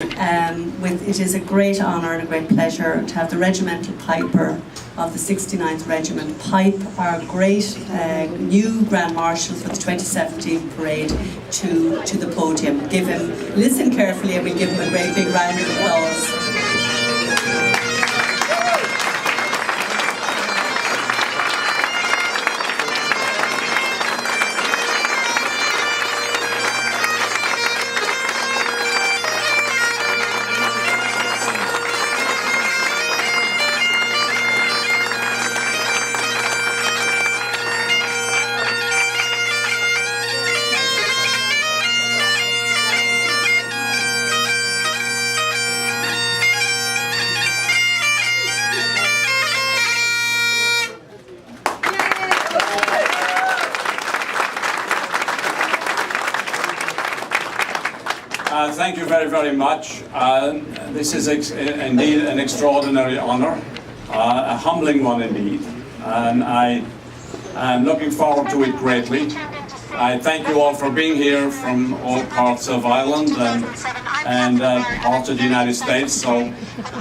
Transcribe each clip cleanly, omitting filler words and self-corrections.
It is a great honour and a great pleasure to have the regimental piper of the 69th Regiment pipe our great new Grand Marshal for the 2017 parade to the podium. Listen carefully, and we'll give him a great big round of applause. Thank you very, very much. This is indeed an extraordinary honor, a humbling one indeed, and I am looking forward to it greatly. I thank you all for being here from all parts of Ireland and parts of the United States. So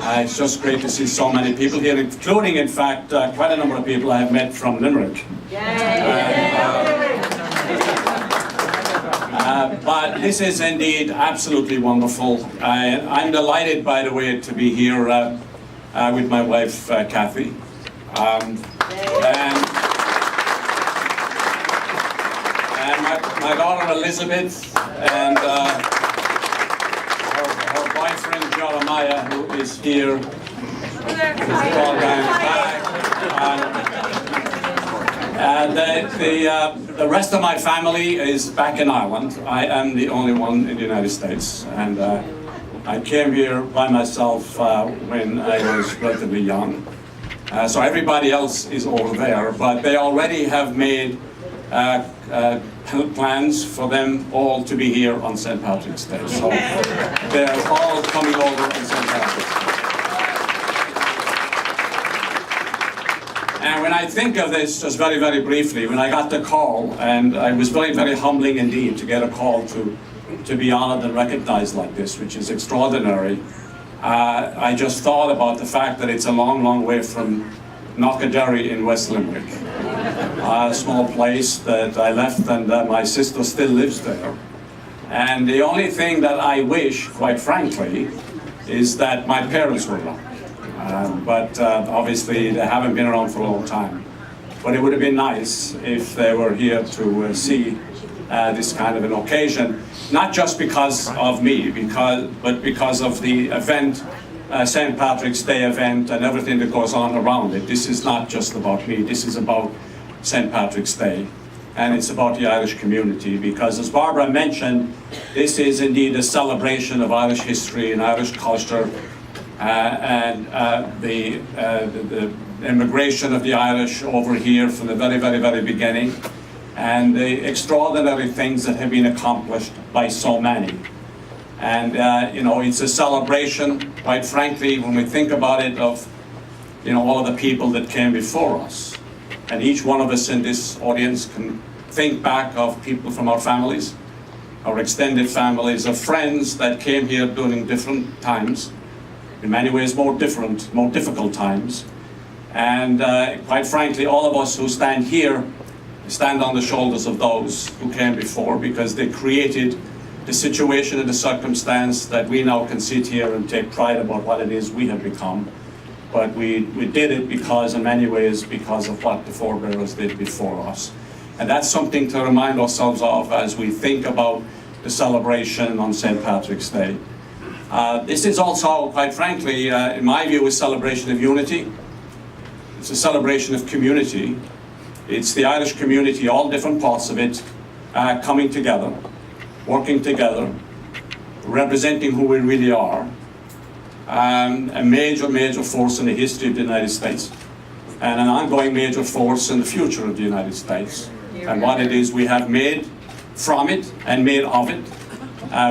it's just great to see so many people here, including, in fact, quite a number of people I have met from Limerick. But this is indeed absolutely wonderful. I'm delighted, by the way, to be here with my wife, Kathy. And my daughter, Elizabeth, and her boyfriend, Jeremiah, who is here. The rest of my family is back in Ireland. I am the only one in the United States, and I came here by myself when I was relatively young. So everybody else is over there, but they already have made plans for them all to be here on St. Patrick's Day. So they're all coming over on St. Patrick's Day. And when I think of this, just very, very briefly, when I got the call, and it was very, very humbling indeed to get a call to be honored and recognized like this, which is extraordinary, I just thought about the fact that it's a long, long way from Knockaderry in West Limerick, a small place that I left, and my sister still lives there. And the only thing that I wish, quite frankly, is that my parents were around. But obviously they haven't been around for a long time. But it would have been nice if they were here to see this kind of an occasion, not just because of me, but because of the event, St. Patrick's Day event, and everything that goes on around it. This is not just about me, this is about St. Patrick's Day, and it's about the Irish community, because as Barbara mentioned, this is indeed a celebration of Irish history and Irish culture, and the immigration of the Irish over here from the very, very, very beginning, and the extraordinary things that have been accomplished by so many. And you know, it's a celebration, quite frankly, when we think about it, of all of the people that came before us. And each one of us in this audience can think back of people from our families, our extended families, of friends that came here during different times, in many ways more difficult times. And quite frankly, all of us who stand here stand on the shoulders of those who came before, because they created the situation and the circumstance that we now can sit here and take pride about what it is we have become. But we did it because, in many ways, because of what the forebears did before us. And that's something to remind ourselves of as we think about the celebration on St. Patrick's Day. This is also, quite frankly, in my view, a celebration of unity. It's a celebration of community. It's the Irish community, all different parts of it, coming together, working together, representing who we really are. A major, major force in the history of the United States, and an ongoing major force in the future of the United States. And what it is we have made from it and made of it.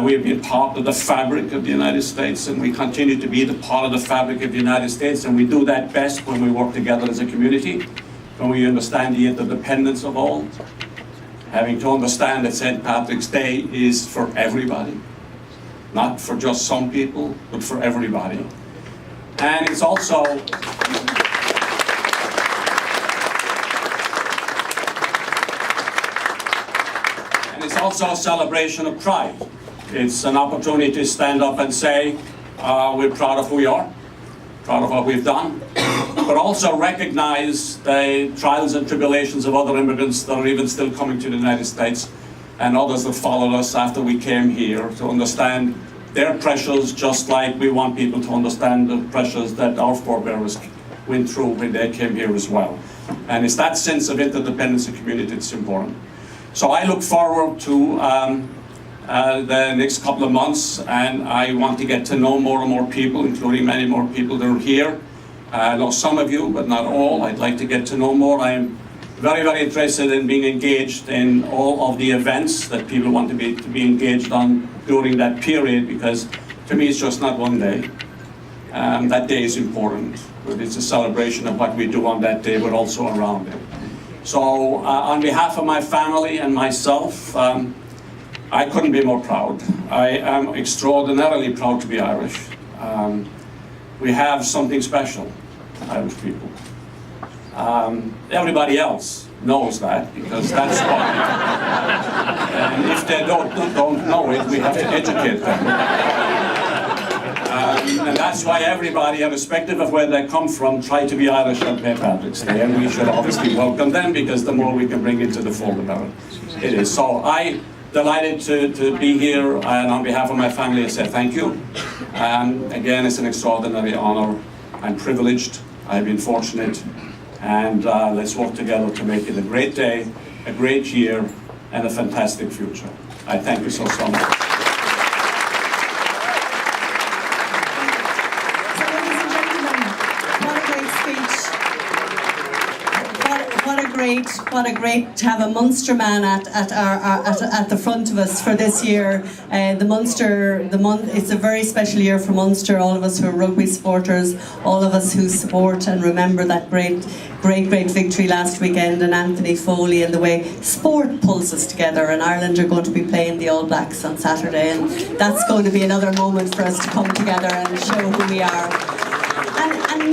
We have been part of the fabric of the United States, and we continue to be the part of the fabric of the United States, and we do that best when we work together as a community, when we understand the interdependence of all, having to understand that St. Patrick's Day is for everybody. not for just some people, but for everybody. And it's also a celebration of pride. It's an opportunity to stand up and say, we're proud of who we are, proud of what we've done, but also recognize the trials and tribulations of other immigrants that are even still coming to the United States, and others that followed us after we came here, to understand their pressures, just like we want people to understand the pressures that our forebears went through when they came here as well. And it's that sense of interdependence and community that's important. So I look forward to the next couple of months, and I want to get to know more and more people, including many more people that are here. I know some of you, but not all. I'd like to get to know more. I am very, very interested in being engaged in all of the events that people want to be engaged on during that period, because to me it's just not one day. That day is important, but it's a celebration of what we do on that day, but also around it. So on behalf of my family and myself, I couldn't be more proud. I am extraordinarily proud to be Irish. We have something special, Irish people. Everybody else knows that, because that's why. And if they don't know it, we have to educate them. And that's why everybody, irrespective of where they come from, try to be Irish on St. Patrick's Day, and we should obviously welcome them, because the more we can bring into the fold, the better it is. So I'm delighted to be here, and on behalf of my family, I say thank you. Again, it's an extraordinary honor. I'm privileged, I've been fortunate, and let's work together to make it a great day, a great year, and a fantastic future. I thank you so much. What a great to have a Munster man at the front of us for this year. It's a very special year for Munster. All of us who are rugby supporters, all of us who support and remember that great victory last weekend, and Anthony Foley, and the way sport pulls us together. And Ireland are going to be playing the All Blacks on Saturday, and that's going to be another moment for us to come together and show who we are. And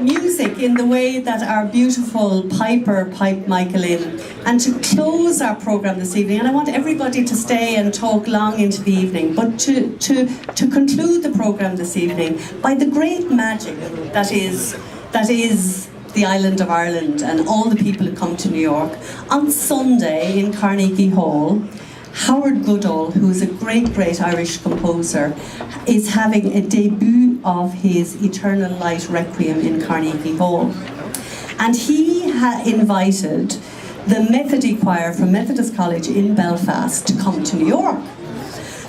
music in the way that our beautiful piper piped Michael in. And to close our programme this evening, and I want everybody to stay and talk long into the evening, but to conclude the programme this evening by the great magic that is the island of Ireland and all the people who come to New York. On Sunday in Carnegie Hall, Howard Goodall, who is a great Irish composer, is having a debut of his Eternal Light Requiem in Carnegie Hall. And he invited the Methody Choir from Methodist College in Belfast to come to New York.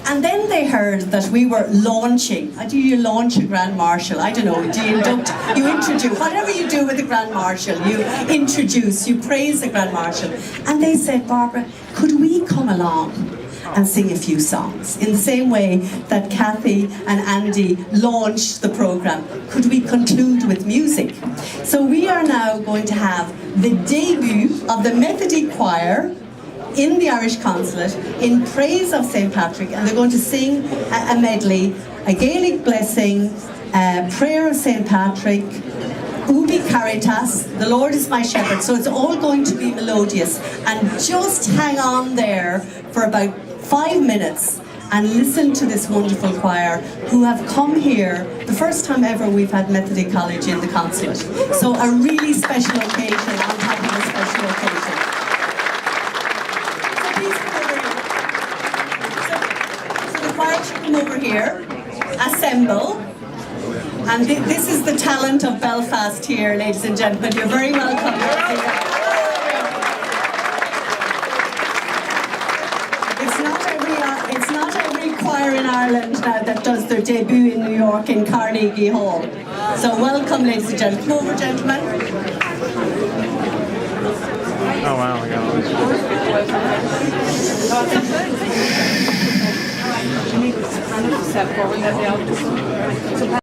And then they heard that we were launching. Do you launch a Grand Marshal? I don't know. Do you induct? You introduce. Whatever you do with the Grand Marshal, you introduce, you praise the Grand Marshal. And they said, Barbara, could we come along and sing a few songs? In the same way that Kathy and Andy launched the programme, could we conclude with music? So we are now going to have the debut of the Methody Choir in the Irish Consulate in praise of St. Patrick, and they're going to sing a medley, a Gaelic blessing, a prayer of St. Patrick, Ubi Caritas, the Lord is my shepherd. So it's all going to be melodious, and just hang on there for about 5 minutes and listen to this wonderful choir who have come here the first time ever we've had Methody College in the Consulate. So a really special occasion on top of a special occasion. Come over here, assemble, and this is the talent of Belfast here, ladies and gentlemen. You're very welcome. It's not every choir in Ireland now that does their debut in New York in Carnegie Hall. So welcome, ladies and gentlemen. Come over, gentlemen. Oh wow, I got all this.